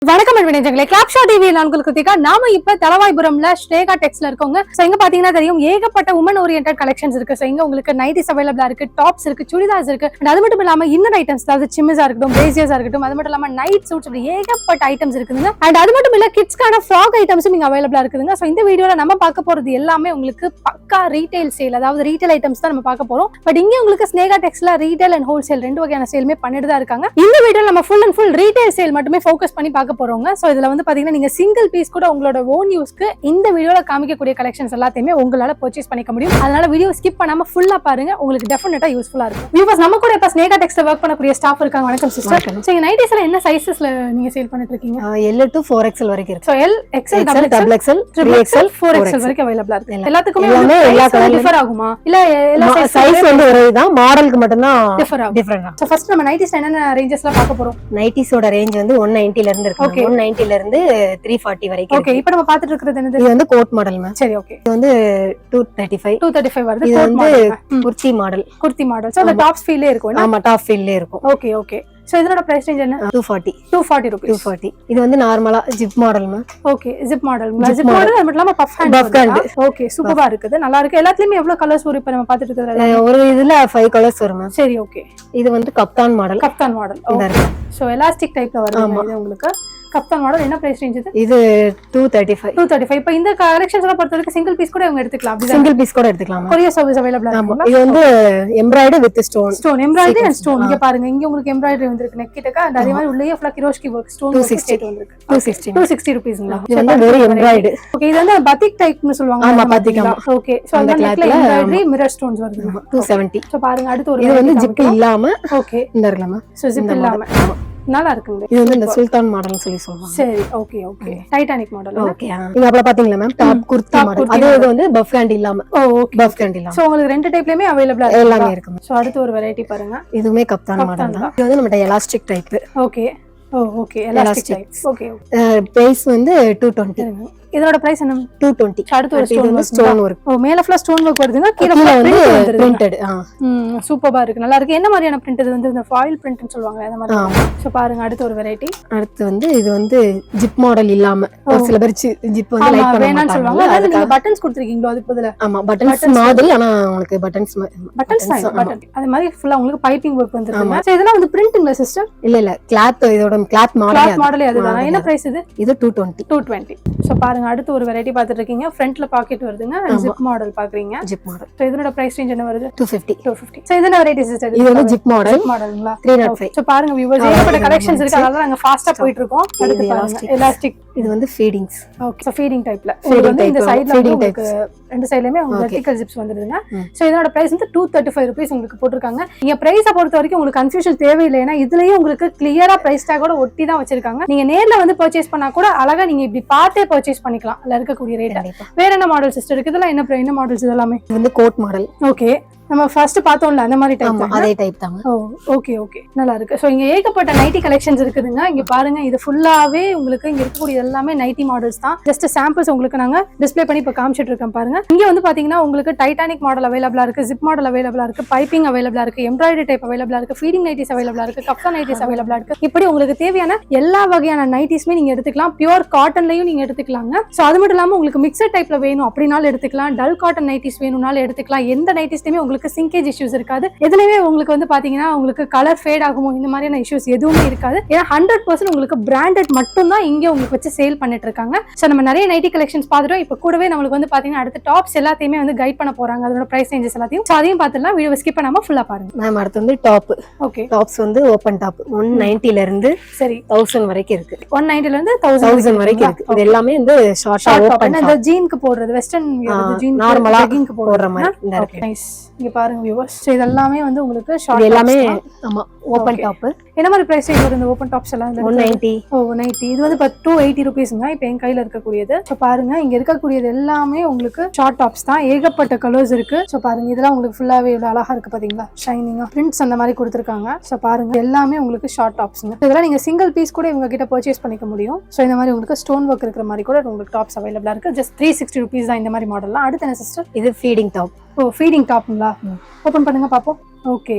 வணக்கம் அன்பினேஜங்களே, கிளாப்ஷா டிவி நான் உங்களுக்கு கிருத்திகா. நாம இப்ப தலவாய்புரம்ல ஸ்னேகா டெக்ஸ்ல இருக்கோங்க. சோ இங்க பாத்தீங்கன்னா தெரியும், ஏகப்பட்ட உமன் ஓரியன்டட் கலெக்ஷன்ஸ் இருக்கு. சோ இங்க உங்களுக்கு நைட்டிஸ் அவைலபிளா இருக்கு, டாப்ஸ் இருக்கு, சுடிதார்ஸ் இருக்கு. அண்ட் அது மட்டும் இல்லாம இன்னர் ஐட்டம்ஸ், அதாவது சிம்மிஸா இருக்கட்டும், பிரேசியர்ஸா இருக்கட்டும், அது மட்டும் இல்லாம நைட் சூட்ஸ், ஏகப்பட்ட ஐட்டம்ஸ் இருக்குதுங்க. அண்ட் அது மட்டும் இல்ல, கிட்ஸ்க்கான ஃப்ராக் ஐட்டம்ஸும் இங்க அவைலபிளா இருக்குதுங்க. சோ இந்த வீடியோல நம்ம பார்க்க போறது எல்லாமே உங்களுக்கு பக்கா ரீட்டைல் சேல், அதாவது ரீட்டைல் ஐட்டம்ஸ் தான் நம்ம பார்க்க போறோம். பட் இங்க உங்களுக்கு ஸ்னேகா டெக்ஸ்ல ரீட்டைல் அண்ட் ஹோல்சேல் ரெண்டு வகையான சேலுமே பண்ணிட்டு தான் இருக்காங்க. இந்த வீடியோல நம்ம full and full retail sale மட்டுமே ஃபோக்கஸ் பண்ணி பார்க்க போறோங்க. சோ இதுல வந்து பாத்தீங்கன்னா நீங்க சிங்கிள் பீஸ் கூட உங்களோட ஓன் யூஸ்க்கு இந்த வீடியோல காமிக்கக்கூடிய கலெக்ஷன்ஸ் எல்லாத்தையுமே உங்களால பர்ச்சேஸ் பண்ணிக்க முடியும். அதனால வீடியோ ஸ்கிப் பண்ணாம ஃபுல்லா பாருங்க, உங்களுக்கு டெஃபினட்டா யூஸ்ஃபுல்லா இருக்கும். வியூவர்ஸ், நம்ம கூட இப்ப ஸ்னேகா டெக்ஸ்ல வர்க் பண்ணக்கூடிய ஸ்டாஃப் இருக்காங்க. வணக்கம் சிஸ்டர். சோ இந்த நைட்டிஸ்ல என்ன சைஸஸ்ல நீங்க சேல் பண்ணிட்டு இருக்கீங்க? L to 4XL வரைக்கும் இருக்கு. So L, XL, double XL, 3XL, 4XL வரைக்கும் அவைலபிளா இருக்கு. எல்லாத்துக்குமே எல்லா கலர் டிஃபர் ஆகுமா இல்ல எல்லா சைஸ் வந்து ஒரேதான், மாடலுக்கு மட்டும் தான் டிஃபர் ஆகும். டிஃபரண்ட். சோ ஃபர்ஸ்ட் நம்ம நைட்டிஸ்ல என்னென்ன ரேஞ்சஸ்ல பார்க்க போறோம்? நைட்டிஸோட ரேஞ்ச் வந்து 190 ல இருந்து இருக்கு. 190 ல இருந்து 340 வரைக்கும். ஓகே, இப்போ நம்ம பாத்துட்டு இருக்குது என்னது? இது வந்து கோட் மாடல் மேம். சரி, ஓகே. இது வந்து 235 வருது. இது வந்து kurti model. Kurti model. So அந்த டாப்ஸ் ஃபீல்லே இருக்கும். ஆமா, டாப் ஃபீல்லே இருக்கும். Okay, okay. சோ இதோட பிரைஸ் ரேஞ்ச் என்ன? 240 rupees. 240. இது வந்து நார்மலா zip model ma'am. Okay, zip model. Zip model அது மட்டும் இல்லாம பஃப் ஹேண்ட். ஓகே, சூப்பரா இருக்குது, நல்லா இருக்கு. எல்லாத்துலயுமே எவ்வளவு கலர்ஸ் வரும் இப்ப நம்ம பாத்துட்டு இருக்கிறது? ஒரு இதுல 5 கலர்ஸ் வரும் மேம். சரி, ஓகே. இது வந்து kaftan model. Kaftan model. So elastic டைப்ல வருது இது உங்களுக்கு. கப்தான் மாடல் என்ன பிரைஸ் ரேஞ்ச் இது? இது 235. இப்போ இந்த கலெக்ஷன்ஸ் எல்லாம் பொறுத்தவரைக்கும் சிங்கிள் பீஸ் கூட அவங்க எடுத்துக்கலாம். அப்படி சிங்கிள் பீஸ் கூட எடுத்துக்கலாம். கொரியர் சர்வீஸ் அவைலபிளா இருக்கு. இது வந்து embroidery with stone embroidery and stone. இங்க பாருங்க, இங்க உங்களுக்கு எம்ப்ராய்டரி வந்திருக்கு நெக் கிட்டக்க. அண்ட் அதே மாதிரி உள்ளே ஃபுல்லா கிரோஷ்கி வர்க் ஸ்டோன் 260 ரூபீஸ்ங்களா? இது வந்து வெறும் எம்ப்ராய்டரி. ஓகே, இது வந்து பத்திக் டைப்னு சொல்வாங்க. ஆமா, பத்திக். ஓகே, சோ அந்த நெக்ல எம்ப்ராய்டரி மிரர் ஸ்டோன்ஸ் வருது. 270. சோ பாருங்க, அடுத்து ஒரு இது வந்து ஜிப் இல்லாம. ஓகே, இந்த இருக்குமா? சோ ஜிப் இல்லாம நல்லா இருக்குங்க. இது வந்து இந்த சுல்தான் மாடல்னு சொல்லுவாங்க. சரி, okay, okay. Titanic model. Okay. நீங்க அப்பல பாத்தீங்களா மேம்? Top kurti model. அது வந்து பஃப் ஹேண்ட் இல்லாம. ஓகே, பஃப் ஹேண்ட் இல்லாம. சோ உங்களுக்கு ரெண்டு டைப்லயுமே அவேலபிளா இருக்கு. எல்லாமே இருக்கு. சோ அடுத்து ஒரு வெரைட்டி பாருங்க. இதுமே கப்தான் மாடல் தான். இது வந்து நம்ம elastic type. Okay. Okay, elastic type. Okay. Price வந்து 220. இதோட பிரைஸ் என்ன? 220. அடுத்து ஒரு ஸ்டோன் வர்க். மேல ஃபுல்லா ஸ்டோன் வர்க் வருதுங்க, கீழ வந்து பிரிண்டட். சூப்பரா இருக்கு, நல்லா இருக்கு. என்ன மாதிரியான பிரிண்ட் இது? வந்து இந்த ஃபாயில் பிரிண்ட்னு சொல்வாங்க அந்த மாதிரி. சோ பாருங்க, அடுத்து ஒரு வெரைட்டி. அடுத்து வந்து இது வந்து ஜிப் மாடல் இல்லாம. ஒரு சில பேர் ஜிப் வந்து லைக் பண்ண வேணாம்னு சொல்வாங்க. அதாவது நீங்க பட்டன்ஸ் கொடுத்திருக்கீங்களோ அது பதிலா? ஆமா, பட்டன்ஸ் மாதிரி. ஆனா உங்களுக்கு பட்டன்ஸ் பட்டன் அது மாதிரி ஃபுல்லா உங்களுக்கு பைப்பிங் வர்க் வந்திருக்கு. சோ இதெல்லாம் வந்து பிரிண்டிங்ல சிஸ்டம்? இல்ல கிளாத். இதோட கிளாத் மாடல் அதுதான். என்ன பிரைஸ் இது? இது 220. சோ பாருங்க, அடுத்து ஒரு வெரைட்டி பாத்துட்டு இருக்கீங்க. ஃப்ரண்ட்ல பாக்கெட் வருதுங்க. ஜிப் மாடல் பாக்குறீங்க. Zip model. சோ இதோட பிரைஸ் ரேஞ்ச் என்ன வருது? 250. சோ இதென்ன வெரைட்டி சிஸ்டர்? இது வந்து ஜிப் மாடல்ங்களா? 305. சோ பாருங்க வியூவர்ஸ், ஏகப்பட்ட கலெக்ஷன்ஸ் இருக்கு. அதனால நாங்க ஃபாஸ்டா போயிட்டு இருக்கோம். அடுத்து பாருங்க, எலாஸ்டிக். இது வந்து ஃபீடிங்ஸ். ஓகே, சோ ஃபீடிங் டைப்ல. இது வந்து இந்த சைடுல உங்களுக்கு ரெண்டு சைடுலயுமே உங்களுக்கு வெர்டிகல் ஜிப்ஸ் வந்துருதுங்க. சோ இதோட பிரைஸ் வந்து 235 ரூபீஸ் உங்களுக்கு போட்டுருக்காங்க. நீங்க பிரைஸை பொறுத்த வரைக்கும் உங்களுக்கு கன்ஃபியூஷன் தேவையில்லை. ஏன்னா இதுலயே உங்களுக்கு கிளியரா பிரைஸ் டேக்கோட ஒட்டி தான் வச்சிருக்காங்க. நீங்க நேர்ல வந்து பர்ச்சேஸ் பண்ணா கூட அழகா நீங்க இப்படி பார்த்தே பர்ச்சேஸ் பண்ணிக்கலாம். அதுல இருக்கக்கூடிய ரேட். வேற என்ன மாடல் சிஸ்டர் இருக்கு? இதெல்லாம் என்ன மாடல்ஸ் இதெல்லாமே? இது வந்து கோட் மாடல். ஓகே, நம்ம ஃபர்ஸ்ட் பார்த்தோம்ல அந்த மாதிரி டைப். அதே டைப் தான். ஓகே, ஓகே, நல்லா இருக்கு. சோ இங்க ஏகப்பட்ட நைட்டி கலெக்ஷன்ஸ் இருக்குதுங்க. இங்க பாருங்க, இது ஃபுல்லாவே உங்களுக்கு இங்க இருக்கக்கூடிய எல்லாமே நைட்டி மாடல்ஸ் தான். ஜஸ்ட் சாம்பிள்ஸ் உங்களுக்கு நாங்க டிஸ்ப்ளே பண்ணி இப்ப காமிச்சிட்டு இருக்கோம் பாருங்க. இங்க வந்து பாத்தீங்கன்னா உங்களுக்கு டைட்டானிக் மாடல் அவைலபிளா இருக்கு, ஜிப் மாடல் அவைலபிளா இருக்கு, பைப்பிங் அவைலபிளா இருக்கு, எம்ப்ராய்டரி டைப் அவைலபிளா இருக்கு, ஃபீடிங் நைட்டிஸ் அவைலபிளா இருக்கு, கப்தான் நைட்டிஸ் அவைலபிளா இருக்கு. இப்படி உங்களுக்கு தேவையான எல்லா வகையான நைட்டிஸ்மே நீங்க எடுத்துக்கலாம். பியூர் காட்டன்லயும் நீங்க எடுத்துக்கலாங்க. சோ அது மட்டும் இல்லாம உங்களுக்கு மிக்சட் டைப்ல வேணும் அப்படினாலும் எடுத்துக்கலாம். டல் காட்டன் நைட்டிஸ் வேணும்னாலும் எடுத்துக்கலாம். எந்த நைட்டிஸ்லயுமே உங்களுக்கு சிங்கேஜ் இஷ்யூஸ் இருக்காது. எதுலயுமே உங்களுக்கு வந்து பாத்தீங்கன்னா உங்களுக்கு கலர் ஃபேட் ஆகுமோ இந்த மாதிரியான இஷ்யூஸ் எதுவுமே இருக்காது. ஏன்னா 100% உங்களுக்கு பிராண்டட் மட்டும் தான் இங்க உங்களுக்கு வச்சு சேல் பண்ணிட்டு இருக்காங்க. சோ நம்ம நிறைய நைட்டி கலெக்ஷன்ஸ் பாத்துட்டோம். இப்ப கூடவே நம்மளுக்கு வந்து பாத்தீங்கன்னா அடுத்து டாப்ஸ் எல்லாத்தையுமே வந்து கைட் பண்ண போறாங்க. அதோட பிரைஸ் ரேஞ்சஸ் எல்லாத்தையும் சோ அதையும் பாத்துடலாம். வீடியோ ஸ்கிப் பண்ணாம ஃபுல்லா பாருங்க. மேம் அடுத்து வந்து டாப். ஓகே, டாப்ஸ் வந்து ஓபன் டாப் 190 ல இருந்து சரி 1000 வரைக்கும் இருக்கு. 190 ல இருந்து 1000 வரைக்கும் இருக்கு. இது எல்லாமே வந்து ஷார்ட்டா ஓபன். இந்த ஜீனுக்கு போடுறது, வெஸ்டர்ன் ஜீன் நார்மலா லெகிங்க்கு போடுற மாதிரி இந்த இருக்கு. நைஸ். இங்க பாருங்க வியூவர்ஸ், சோ இதெல்லாமே வந்து உங்களுக்கு ஷார்ட் எல்லாமே. ஆமா, ஓபன் டாப். என்ன மாதிரி பிரைஸ் ரேஞ்ச் வருது இந்த ஓபன் டாப்ஸ் எல்லாம்? 190. 190. இது வந்து 280 ரூபீஸ்ங்க. இப்போ என் கையில இருக்கக்கூடியது. சோ பாருங்க, இங்க இருக்கக்கூடியது எல்லாமே உங்களுக்கு ஷார்ட் டாப்ஸ் தான். ஏகப்பட்ட கலர்ஸ் இருக்கு. சோ பாருங்க, இதெல்லாம் உங்களுக்கு ஃபுல்லாவே இவ்வளவு அழகா இருக்கு பாத்தீங்களா? ஷைனிங்கா பிரிண்ட்ஸ் அந்த மாதிரி கொடுத்திருக்காங்க. சோ பாருங்க, எல்லாமே உங்களுக்கு ஷார்ட் டாப்ஸ்ங்க. இதெல்லாம் நீங்க சிங்கிள் பீஸ் கூட இவங்க கிட்ட பர்ச்சேஸ் பண்ணிக்க முடியும். சோ இந்த மாதிரி உங்களுக்கு ஸ்டோன் ஒர்க் இருக்கிற மாதிரி கூட உங்களுக்கு டாப்ஸ் அவைலபிளா இருக்கு. ஜஸ்ட் 360 ரூபீஸ் தான் இந்த மாதிரி மாடல்லாம். அடுத்து என்ன சிஸ்டர்? இது ஃபீடிங் டாப். ஃபீடிங் டாப்ங்களா? ஓபன் பண்ணுங்க பாப்போம். Okay,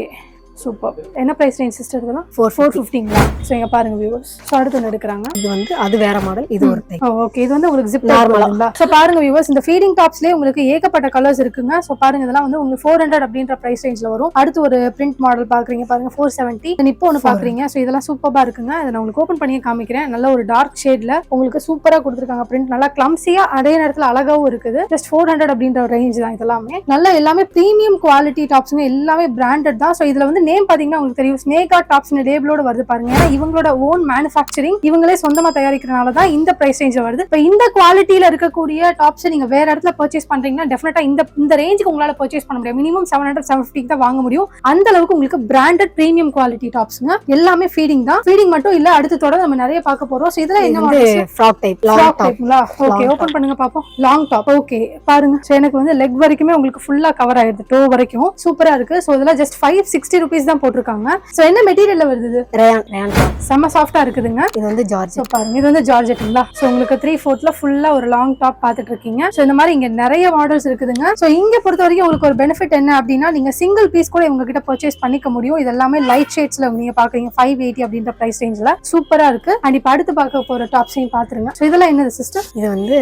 super. என்ன பிரைஸ் ரேஞ்ச் சிஸ்டர் இதெல்லாம்? 450ங்களா? சோ இங்க பாருங்க வியூவர்ஸ். சோ அடுத்து ஒன்னு எடுக்கறாங்க. இது வந்து அது வேற மாடல், இது ஒரு டைப். ஓகே, இது வந்து உங்களுக்கு ஜிப் நார்மலா. சோ பாருங்க வியூவர்ஸ், இந்த ஃபீடிங் டாப்ஸ்லயே உங்களுக்கு ஏகப்பட்ட கலர்ஸ் இருக்குங்க. சோ பாருங்க இதெல்லாம் வந்து உங்களுக்கு 400 அப்படின்ற பிரைஸ் ரேஞ்ச்ல வரும். அடுத்து ஒரு பிரிண்ட் மாடல் பாக்குறீங்க பாருங்க 470. இப்போ ஒன்னு பாக்குறீங்க. சோ இதெல்லாம் சூப்பரா இருக்குங்க. இத நான் உங்களுக்கு ஓபன் பண்ணி காமிக்கிறேன். நல்ல ஒரு டார்க் ஷேட்ல உங்களுக்கு சூப்பரா கொடுத்திருக்காங்க. பிரிண்ட் நல்லா கிளம்சியா அதே நேரத்துல அழகாவும் இருக்குது. ஜஸ்ட் 400 அப்படின்ற ரேஞ்ச் தான் இதெல்லாமே. நல்ல எல்லாமே பிரீமியம் குவாலிட்டி டாப்ஸ்ங்க, எல்லாமே பிராண்டட் தான். சோ இதுல வந்து நேம் பாத்தீங்கன்னா உங்களுக்கு தெரியும், ஸ்னேகா டாப்ஸ்னு லேபிளோட வருது பாருங்க. ஏன்னா இவங்களோட ஓன் மேனுஃபேக்சரிங், இவங்களே சொந்தமா தயாரிக்கிறனால தான் இந்த பிரைஸ் ரேஞ்ச் வருது. இப்போ இந்த குவாலிட்டியில இருக்கக்கூடிய டாப்ஸ் நீங்க வேற இடத்துல பர்ச்சேஸ் பண்றீங்கன்னா டெஃபினட்டா இந்த ரேஞ்சுக்கு உங்களால பர்ச்சேஸ் பண்ண முடியும். மினிமம் 700 750 தான் வாங்க முடியும். அந்த அளவுக்கு உங்களுக்கு பிராண்டட் பிரீமியம் குவாலிட்டி டாப்ஸ்ங்க. எல்லாமே ஃபீடிங் தான். ஃபீடிங் மட்டும் இல்ல, அடுத்து தொடர்ந்து நம்ம நிறைய பார்க்க போறோம். சோ இதெல்லாம் என்ன மாடல்? ஃப்ராக் டைப், லாங் டாப்ங்களா? ஓகே, ஓபன் பண்ணுங்க பாப்போம். Long top. ஓகே பாருங்க. சோ எனக்கு வந்து லெக் வரைக்குமே உங்களுக்கு ஃபுல்லா கவர் ஆயிடுது, டோ வரைக்கும் சூப்பரா இருக்கு. சோ இதெல்லாம் ஜஸ்ட் 560 rupees தான் போட்டிருக்காங்க. சோ என்ன மெட்டீரியல்ல வருது இது? Rayon top. செம்ம சாஃப்ட்டா இருக்குதுங்க. இது வந்து ஜார்ஜெட். பாருங்க, இது வந்து ஜார்ஜெட்டுங்களா? சோ உங்களுக்கு 3/4ல ஃபுல்லா ஒரு லாங் டாப் பாத்துட்டு இருக்கீங்க. சோ இந்த மாதிரி இங்க நிறைய மாடல்ஸ் இருக்குதுங்க. சோ இங்க பொறுத்த வரைக்கும் உங்களுக்கு ஒரு பெனிஃபிட் என்ன அப்படின்னா, நீங்க சிங்கிள் பீஸ் கூட இவங்க கிட்ட பர்ச்சேஸ் பண்ணிக்க முடியும். இது எல்லாமே லைட் ஷேட்ஸ்ல நீங்க பாக்குறீங்க. 580 அப்படின்ற பிரைஸ் ரேஞ்ச்ல சூப்பரா இருக்கு. அண்ட் இப்ப அடுத்து பார்க்க போற டாப்ஸையும் பாத்துருங்க. சோ இதெல்லாம் என்னது சிஸ்டர்? இது வந்து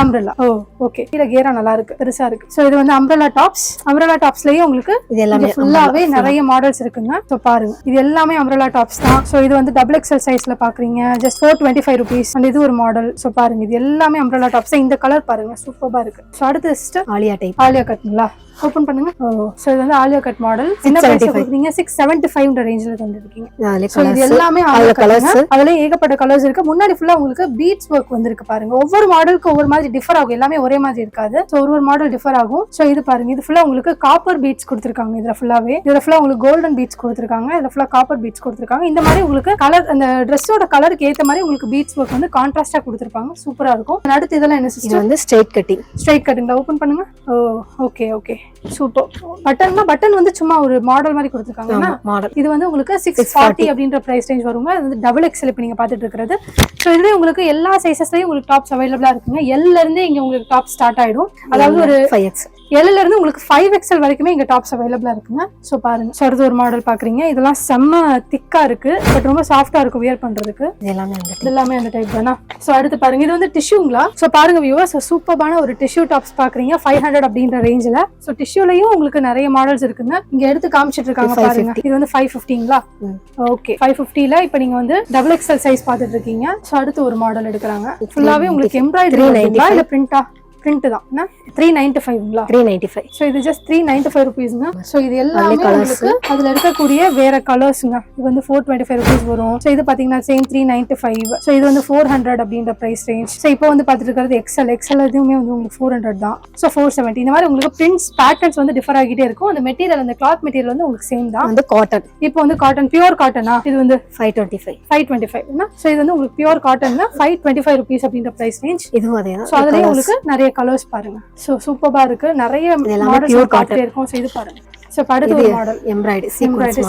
அம்பரலா. ஓ ஓகே. இதுல கேரா நல்லா இருக்கு, பெருசா இருக்கு. சோ இது வந்து அம்பரலா டாப்ஸ். அம்பரலா டாப்ஸ்லயே உங்களுக்கு இது எல்லாமே ஃபுல்லாவே நிறைய மாடல்ஸ் இருக்குங்க. சோ பாருங்க, இது எல்லாமே அம்பரலா டாப்ஸ் தான். சோ இது வந்து டபுள் எக்ஸ்எல் சைஸ்ல பாக்குறீங்க. Just 425 rupees. அண்ட் இது ஒரு மாடல். சோ பாருங்க, இது எல்லாமே அம்பரலா டாப்ஸ். இந்த கலர் பாருங்க, சூப்பரா இருக்கு. சோ அடுத்து சிஸ்டர் ஆலியா டைப். ஆலியா கட்ங்களா? ஓபன் பண்ணுங்க. சோ இது வந்து ஆலியா கட் மாடல். என்ன பிரைஸ் கொடுத்தீங்க? 675 ரேஞ்ச்ல தந்துருக்கீங்க. சோ இது எல்லாமே ஆலியா கலர்ஸ். அதுல ஏகப்பட்ட கலர்ஸ் இருக்கு. முன்னாடி ஃபுல்லா உங்களுக்கு பீட்ஸ் வர்க் வந்திருக்கு பாருங்க. ஒவ்வொரு மாடலுக்கு ஒவ்வொரு மாதிரி டிஃபர் ஆகும். எல்லாமே ஒரே மாதிரி இருக்காது. சோ ஒரு மாடல் டிஃபர் ஆகும். சோ இது பாருங்க, இது ஃபுல்லா உங்களுக்கு காப்பர் பீட்ஸ் கொடுத்திருக்காங்க. இதுல ஃபுல்லாவே இதுல ஃபுல்லா உங்களுக்கு கோல்டன் பீட்ஸ் கொடுத்திருக்காங்க. இதுல ஃபுல்லா காப்பர் பீட்ஸ் கொடுத்திருக்காங்க. இந்த மாதிரி உங்களுக்கு கலர், அந்த Dressோட கலருக்கு ஏத்த மாதிரி உங்களுக்கு பீட்ஸ் வர்க் வந்து கான்ட்ராஸ்டா கொடுத்திருப்பாங்க. சூப்பரா இருக்கும். அடுத்து இதெல்லாம் என்ன சிஸ்டம்? இது வந்து straight cutting. Straight cutting. Open பண்ணுங்க. Okay okay, super. பட்டன் வந்து சும்மா ஒரு மாடல் மாதிரி கொடுத்திருக்காங்க. மாடல் இது வந்து உங்களுக்கு 640 அப்படின்ற பிரைஸ் ரேஞ்ச் வருங்க. இது வந்து டபுள் எக்ஸ்எல் இப்ப நீங்க பாத்துட்டு இருக்கிறது. சோ இதுல உங்களுக்கு எல்லா சைஸஸ்லயும் உங்களுக்கு டாப்ஸ் அவைலபிளா இருக்குங்க. எல்ல இருந்து இங்க உங்களுக்கு டாப் ஸ்டார்ட் ஆயிடும். அதாவது ஒரு 5X எல்ல இருந்து உங்களுக்கு 5XL வரைக்குமே இங்க டாப்ஸ் அவைலபிளா இருக்குங்க. சோ பாருங்க. சோ அடுத்து ஒரு மாடல் பாக்குறீங்க. இதெல்லாம் செம்ம திக்கா இருக்கு, பட் ரொம்ப சாஃப்டா இருக்கும் வியர் பண்றதுக்கு. எல்லாமே அந்த டைப் தானா? சோ அடுத்து பாருங்க, இது வந்து டிஷ்யூங்களா? சோ பாருங்க வியூவர்ஸ், சூப்பரான ஒரு டிஷ்யூ டாப்ஸ் பாக்குறீங்க 500 அப்படின்ற ரேஞ்ச்ல. சோ டிஷ்யூலயும் உங்களுக்கு நிறைய மாடல்ஸ் இருக்குங்க. இங்க எடுத்து காமிச்சிட்டு இருக்காங்க பாருங்க. இது வந்து 550ங்களா? ஓகே, 550ல இப்ப நீங்க வந்து டபுள் எக்ஸ்எல் சைஸ் பாத்துட்டு இருக்கீங்க. சோ அடுத்து ஒரு மாடல் எடுக்கறாங்க. ஃபுல்லாவே உங்களுக்கு எம்ப்ராய்டரி இல்ல பிரிண்டா? பிரிண்ட் தான். 395ங்களா? 395. சோ இது ஜஸ்ட் 395 rupeesங்க. சோ இது எல்லாமே உங்களுக்கு அதுல இருக்கக்கூடிய வேற கலர்ஸ்ங்க. இது வந்து 425 rupees வரும். சோ இது பாத்தீங்கன்னா சேம் 395. சோ இது வந்து 400 அப்படின்ற பிரைஸ் ரேஞ்ச். சோ இப்போ வந்து பாத்துட்டு இருக்கிறது எக்ஸ்எல் எதுவுமே வந்து உங்களுக்கு 400 தான். சோ 470. இந்த மாதிரி உங்களுக்கு பிரிண்ட்ஸ் பேட்டர்ன்ஸ் வந்து டிஃபர் ஆகிட்டே இருக்கும். அந்த மெட்டீரியல், அந்த கிளாத் மெட்டீரியல் வந்து உங்களுக்கு சேம் தான். வந்து காட்டன். இப்போ வந்து காட்டன், பியூர் காட்டனா? இது வந்து 525. சோ இது வந்து உங்களுக்கு பியூர் காட்டன்னா 525 rupees அப்படின்ற பிரைஸ் ரேஞ்ச். இதுவும் அதே தான். சோ அதுலயே உங்களுக்கு நிறைய கலர்ஸ் பாருங்க. சோ சூப்பரா இருக்கு. நிறைய மாடல்ஸ் காட்டிட்டே இருக்கும். சோ இது பாருங்க. சோ அடுத்து ஒரு மாடல் எம்ப்ராய்டரி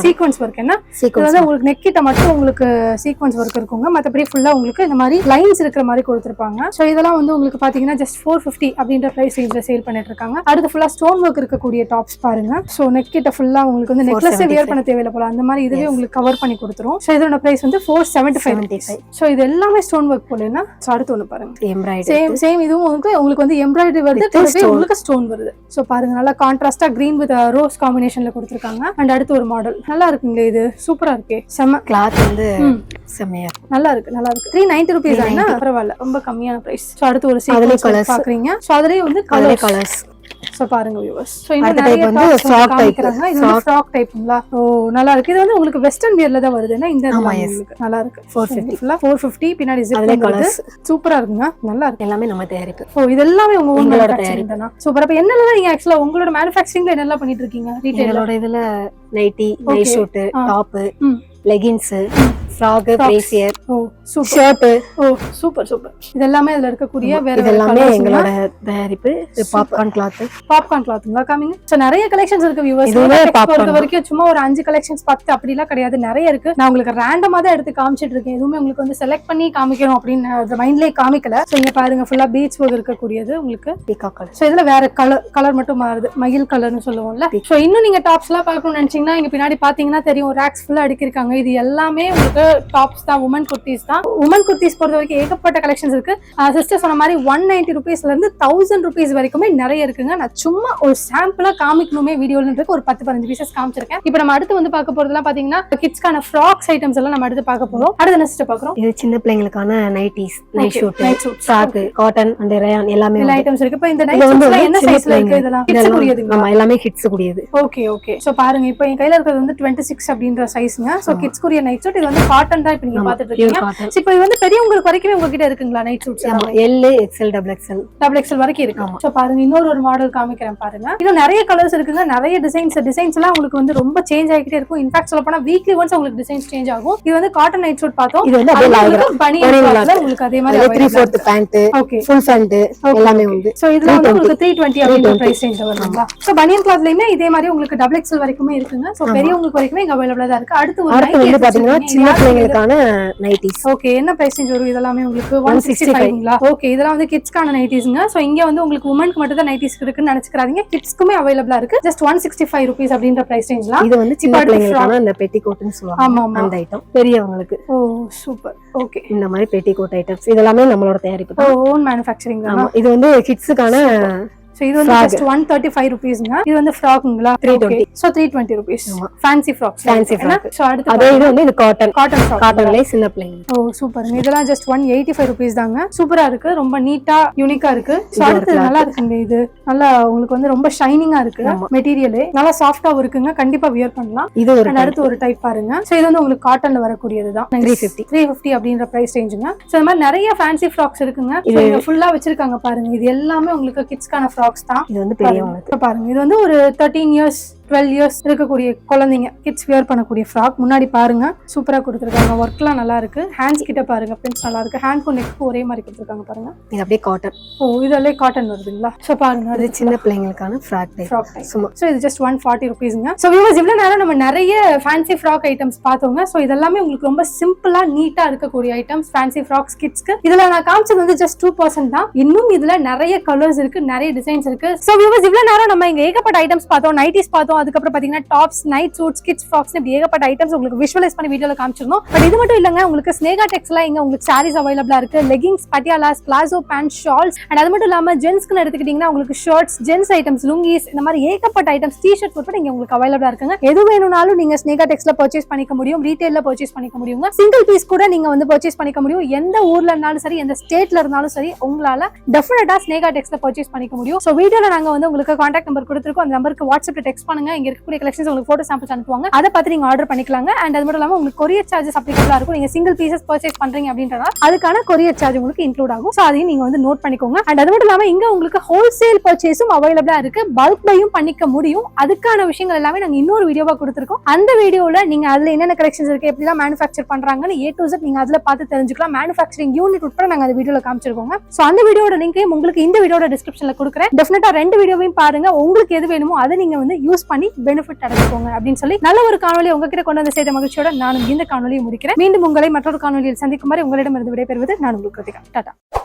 சீக்வென்ஸ் வர்க். என்ன இது வந்து உங்களுக்கு நெக் கிட்ட மட்டும் உங்களுக்கு சீக்வென்ஸ் வர்க் இருக்குங்க. மத்தபடி ஃபுல்லா உங்களுக்கு இந்த மாதிரி லைன்ஸ் இருக்கிற மாதிரி கொடுத்திருப்பாங்க. சோ இதெல்லாம் வந்து உங்களுக்கு பாத்தீங்கன்னா ஜஸ்ட் 450 அப்படின்ற பிரைஸ் ரேஞ்ச்ல சேல் பண்ணிட்டு இருக்காங்க. அடுத்து ஃபுல்லா ஸ்டோன் வர்க் இருக்கக்கூடிய டாப்ஸ் பாருங்க. சோ நெக் கிட்ட ஃபுல்லா உங்களுக்கு வந்து நெக்லஸ் வியர் பண்ண தேவையில்ல போல, அந்த மாதிரி இதுவே உங்களுக்கு கவர் பண்ணி கொடுத்துரும். சோ இதோட பிரைஸ் வந்து 475. சோ இது எல்லாமே ஸ்டோன் வர்க் போலனா. சோ அடுத்து ஒன்னு பாருங்க, எம்ப்ராய்டரி சேம் இதுவும் உங்களுக்கு வந்து எம்ப்ராய்டரி வருது, கூடவே உங்களுக்கு ஸ்டோன் வருது. சோ பாருங்க, நல்லா கான்ட்ராஸ்டா கிரீன் வித் ரோஸ் காம்பினேஷன்ல கொடுத்திருக்காங்க. அண்ட் அடுத்து ஒரு மாடல் நல்லா இருக்குங்களே, இது சூப்பரா இருக்கே. செம கிளாத் வந்து செமையா இருக்கு, நல்லா இருக்கு. 390 rupees ஆனா பரவாயில்ல, ரொம்ப கம்மியான பிரைஸ். சோ அடுத்து ஒரு சீக்வென்ஸ் பாக்குறீங்க. சோ அதுலயே வந்து கலர்ஸ். சோ பாருங்க வியூவர்ஸ், சோ இந்த நிறைய வந்து ஃப்ராக் டைப்ங்கறாங்க. இது வந்து ஃப்ராக் டைப்ங்களா? ஓ நல்லா இருக்கு. இது வந்து உங்களுக்கு வெஸ்டர்ன் வியர்ல தான் வருதுன்னா இந்த உங்களுக்கு நல்லா இருக்கு. 450 ஃபுல்லா 450. பின்னாடி ஜிப் கலர்ஸ் சூப்பரா இருக்குங்க, நல்லா இருக்கு. எல்லாமே நம்ம தயாரிப்பு. ஓ இது எல்லாமே உங்க ஓன் தயாரிப்பு தானா? சூப்பர். அப்ப என்னெல்லாம் நீங்க एक्चुअली உங்களோட manufacturingல என்னெல்லாம் பண்ணிட்டு இருக்கீங்க? ரீட்டைலோட இதுல nighty, night suit, top, leggings, frock brassiere oh super shirt oh super super இது எல்லாமே இதுல இருக்கக்கூடிய வேற இது எல்லாமே எங்களோட தயாரிப்பு பாப்கார்ன் கிளாத் கிளாத்துங்களா காமிங்க சோ நிறைய கலெக்ஷன்ஸ் இருக்கு வியூவர்ஸ் இதுவே பொறுத்த வரைக்கும் சும்மா ஒரு 5 கலெக்ஷன்ஸ் 10 அப்படிலாம் கிடையாது நிறைய இருக்கு நான் உங்களுக்கு ரேண்டமா தான் எடுத்து காமிச்சிட்டு இருக்கேன் எதுவுமே உங்களுக்கு வந்து செலக்ட் பண்ணி காமிக்கணும் அப்படின்னு மைண்ட்லயே காமிக்கல சோ இங்க பாருங்க ஃபுல்லா பீச் ஒர்க் இருக்கக்கூடியது உங்களுக்கு பீகாக் கலர் சோ இதுல வேற கலர் மட்டும் மாறுது மயில் கலர்னு சொல்லுவோம்ல சோ இன்னும் நீங்க டாப்ஸ் எல்லாம் பார்க்கணும்னு நினைச்சீங்கன்னா இங்க பின்னாடி பாத்தீங்கன்னா தெரியும் ரேக்ஸ் ஃபுல்லா அடுக்கிருக்காங்க இது எல்லாமே உங்களுக்கு டாப்ஸ் தான் உமன் குர்த்திஸ் தான் உமன் குர்த்திஸ் பொறுத்த வரைக்கும் ஏகப்பட்ட கலெக்ஷன்ஸ் இருக்கு சிஸ்டர் சொன்ன மாதிரி 190 ரூபீஸ்ல இருந்து 1000 ரூபீஸ் வரைக்குமே நிறைய இருக்குங்க நான் சும்மா ஒரு சாம்பிளா காமிக்கணுமே வீடியோல ஒரு 10-15 பீசஸ் காமிச்சிருக்கேன் இப்போ நம்ம அடுத்து வந்து பார்க்க போறதுலாம் பாத்தீங்கன்னா கிட்ஸ்க்கான ஃப்ராக்ஸ் ஐட்டம்ஸ் எல்லாம் நம்ம அடுத்து பார்க்க போறோம் அடுத்து என்ன சிஸ்டர் பாக்குறோம் இது சின்ன பிள்ளைங்களுக்கான nighties night suit frock cotton and rayon எல்லாமே ஐட்டம்ஸ் இருக்கு இப்போ இந்த நைட்ஸ்ல என்ன சைஸ்ல இருக்கு இதெல்லாம் கிட்ஸ் கூடியது ஆமா எல்லாமே கிட்ஸ் கூடியது ஓகே ஓகே சோ பாருங்க இப்போ என் கையில இருக்கிறது வந்து 26 அப்படின்ற சைஸ்ங்க சோ கிட்ஸ் கூடிய நைட் சூட் இது வந்து காட்டன் தான் இப்போ நீங்க பாத்துட்டு இருக்கீங்க இப்போ இது வந்து பெரியவங்களுக்கு வரைக்கும் உங்ககிட்ட இருக்குங்களா night suits L XL double XL வரைக்கும் இருக்கு சோ பாருங்க இன்னொரு மாடல் காமிக்கிறேன் பாருங்க இன்னும் நிறைய கலர்ஸ் இருக்குங்க நிறைய டிசைன்ஸ் எல்லாம் உங்களுக்கு வந்து ரொம்ப சேஞ்ச் ஆகிட்டே இருக்கும் இன்ஃபேக்ட் சொல்ல போனா வீக்லி ஒன்ஸ் உங்களுக்கு டிசைன்ஸ் சேஞ்ச் ஆகும் இது வந்து காட்டன் நைட் சூட் பார்த்தோம் இது வந்து அப்படியே பனியன் உங்களுக்கு அதே மாதிரி 3/4 பேண்ட் ஓகே ஃபுல் பேண்ட் எல்லாமே உண்டு சோ இதுல வந்து உங்களுக்கு 320 அப்படிங்கிற பிரைஸ் ரேஞ்ச்ல வருதுங்களா சோ பனியன் கிளாத்லயுமே இதே மாதிரி உங்களுக்கு டபுள் எக்ஸ்எல் வரைக்குமே இருக்குங்க சோ பெரியவங்களுக்கு வரைக்குமே இங்க அவைலபிளா தான் இருக்கு அடுத்து வந்து பாத்தீங்கன்னா சின்ன பிள்ளைகளுக்கான நைட்டிஸ் ஓகே என்ன பிரைஸ் ரேஞ்ச் வரும் இதெல்லாம் உங்களுக்கு 165ங்களா ஓகே இதெல்லாம் வந்து கிட்ஸ்க்கான நைட்டிஸ்ங்க சோ இங்க வந்து உங்களுக்கு உமனுக்கு மட்டும் தான் நைட்டிஸ் இருக்குன்னு நினைச்சுக்காதீங்க கிட்ஸ்க்குமே அவைலபிளா இருக்கு ஜஸ்ட் 165 ரூபீஸ் அப்படின்ற பிரைஸ் ரேஞ்ச்ல இது வந்து சின்ன பிள்ளைகளுக்கான அந்த பெட்டிகோட்னு சொல்லுவாங்க அந்த ஐட்டம் பெரியவங்களுக்கு ஓ சூப்பர் ஓகே இந்த மாதிரி பெட்டிகோட் ஐட்டம்ஸ் இதெல்லாம் நம்மளோட தயாரிப்பு தான் ஓன் மேனுஃபேக்சரிங் தான் இது வந்து கிட்ஸ்க்கான சோ இது வந்து just 135 ரூபீஸ்ங்க இது வந்து ஃப்ராக்ங்களா 320 so 320 rupees fancy frock so அடுத்து அதே இது வந்து காட்டன் ஃப்ராக் காட்டன்ல சின்ன பிள்ளைங்க ஓ சூப்பர்ங்க இதெல்லாம் just 185 ரூபீஸ் தாங்க சூப்பரா இருக்கு ரொம்ப நீட்டா யூனிக்கா இருக்கு சோ அடுத்து நல்லா இருக்குங்க இது நல்லா உங்களுக்கு வந்து ரொம்ப ஷைனிங்கா இருக்கு மெட்டீரியல் நல்லா சாஃப்ட்டாவும் இருக்குங்க கண்டிப்பா வியர் பண்ணலாம் இது ஒரு அடுத்து ஒரு டைப் பாருங்க சோ இது வந்து உங்களுக்கு காட்டன்ல வரக்கூடியது தான் 350 அப்படிங்கற பிரைஸ் ரேஞ்சுங்க சோ இந்த மாதிரி நிறைய ஃபேன்சி ஃப்ராக்ஸ் இருக்குங்க சோ இங்க ஃபுல்லா வச்சிருக்காங்க பாருங்க இது எல்லாமே உங்களுக்கு கிட்ஸ்க்கான ஃப்ராக்ஸ் தான் இது வந்து பெரியவங்களுக்கு பாருங்க இது வந்து ஒரு 13 இயர்ஸ் 12 இயர்ஸ் இருக்கக்கூடிய குழந்தைங்க கிட்ஸ் வியர் பண்ணக்கூடிய ஃப்ராக் முன்னாடி பாருங்க சூப்பரா கொடுத்துருக்காங்க ஒர்க்லாம் நல்லா இருக்கு ஹேண்ட்ஸ் கிட்ட பாருங்க பிரிண்ட்ஸ் நல்லா இருக்கு ஹேண்ட்க்கும் நெக்கும் ஒரே மாதிரி கொடுத்துருக்காங்க பாருங்க இது அப்படியே காட்டன் ஓ இதெல்லாம் காட்டன் வருதுங்களா சோ பாருங்க அது சின்ன பிள்ளைங்களுக்கான ஃப்ராக் டைப் சும்மா சோ இது ஜஸ்ட் 140 ரூபீஸ்ங்க சோ வியூவர்ஸ் இவ்வளவு நேரம் நம்ம நிறைய ஃபேன்சி ஃப்ராக் ஐட்டம்ஸ் பார்த்தோங்க சோ இதெல்லாமே உங்களுக்கு ரொம்ப சிம்பிளா நீட்டா இருக்கக்கூடிய ஐட்டம்ஸ் ஃபேன்சி ஃப்ராக்ஸ் கிட்ஸ்க்கு இதுல நான் காமிச்சது வந்து ஜஸ்ட் 2% தான் இன்னும் இதுல நிறைய கலர்ஸ் இருக்கு நிறைய டிசைன்ஸ் இருக்கு சோ வியூவர்ஸ் இவ்வளவு நேரம் நம்ம இங்க ஏகப்பட்ட ஐட்டம்ஸ் பார்த்தோம் நைட்டிஸ் பார்த்தோம் அதுக்கப்புறம் பாத்தீங்கன்னா tops night suits kids frocks இப்படி ஏகப்பட்ட ஐட்டம்ஸ் உங்களுக்கு விஷுவலைஸ் பண்ணி வீடியோல காமிச்சிருந்தோம் பட் இது மட்டும் இல்லங்க உங்களுக்கு ஸ்னேகா டெக்ஸ்ல இங்க உங்களுக்கு சாரீஸ் அவைலபிளா இருக்கு leggings patialas palazzo pant shawls and அது மட்டும் இல்லாம ஜென்ஸ்க்கு எடுத்துக்கிட்டீங்கன்னா உங்களுக்கு ஷர்ட்ஸ் ஜென்ஸ் ஐட்டம்ஸ் லுங்கீஸ் இந்த மாதிரி ஏகப்பட்ட ஐட்டம்ஸ் டி-ஷர்ட்ஸ் உட்பட இங்க உங்களுக்கு அவைலபிளா இருக்குங்க எது வேணும்னாலும் நீங்க ஸ்னேகா டெக்ஸ்ல பர்ச்சேஸ் பண்ணிக்க முடியும் ரீட்டைல்ல பர்ச்சேஸ் பண்ணிக்க முடியும் சிங்கிள் பீஸ் கூட நீங்க வந்து பர்ச்சேஸ் பண்ணிக்க முடியும் எந்த ஊர்ல இருந்தாலும் சரி எந்த ஸ்டேட்ல இருந்தாலும் சரி உங்களால டெஃபினட்டா ஸ்னேகா டெக்ஸ்ல பர்ச்சேஸ் பண்ணிக்க முடியும் சோ வீடியோல நாங்க வந்து உங்களுக்கு கான்டாக்ட் நம்பர் கொடுத்துருக்கோம் அந்த நம்பருக்கு வாட்ஸ்அப்ல டெக்ஸ்ட் பண்ணுங்க இங்க இருக்கக்கூடிய கலெக்ஷன்ஸ் உங்களுக்கு போட்டோ சாம்பிள்ஸ் அனுப்புவாங்க அதை பார்த்து நீங்க ஆர்டர் பண்ணிக்கலாங்க அண்ட் அது மட்டும் இல்லாம உங்களுக்கு கொரியர் சார்ஜஸ் அப்ளிகபிளா இருக்கும் நீங்க சிங்கிள் பீசஸ் பர்ச்சேஸ் பண்றீங்க அப்படின்றதா அதுக்கான கொரியர் சார்ஜ் உங்களுக்கு இன்க்ளூட் ஆகும் சோ அதையும் நீங்க வந்து நோட் பண்ணிக்கோங்க அண்ட் அது மட்டும் இல்லாம இங்க உங்களுக்கு ஹோல்சேல் பர்ச்சேஸும் அவைலபிளா இருக்கு பல்க் பையும் பண்ணிக்க முடியும் அதுக்கான விஷயங்கள் எல்லாமே நாங்க இன்னொரு வீடியோவா கொடுத்துருக்கோம் அந்த வீடியோல நீங்க அதுல என்னென்ன கலெக்ஷன்ஸ் இருக்கு எப்படி தான் மேனுஃபேக்சர் பண்றாங்கன்னு A to Z நீங்க அதுல பார்த்து தெரிஞ்சுக்கலாம் மேனுஃபேக்சரிங் யூனிட் உட்பட நாங்க அந்த வீடியோல காமிச்சிருக்கோங்க சோ அந்த வீடியோட லிங்கையும் உங்களுக்கு இந்த வீடியோட டிஸ்கிரிப்ஷன்ல கொடுக்குறேன் டெஃபினட்டா 2 வீடியோவையும் பாருங்க உங்களுக்கு எது வேணுமோ அதை நீங்க வந்து யூஸ் பண்ணி பெனிஃபிட் அடைஞ்சுக்கோங்க அப்படின்னு சொல்லி நல்ல ஒரு காணொலி உங்ககிட்ட கொண்டு வந்து செய்த மகிழ்ச்சியோட நானும் இந்த காணொலியை முடிக்கிறேன் மீண்டும் உங்களை மற்றொரு காணொலியில் சந்திக்கும் வரை உங்களிடமிருந்து விடைபெறுவது நான் உங்களுக்கு கிருத்திகா டாடா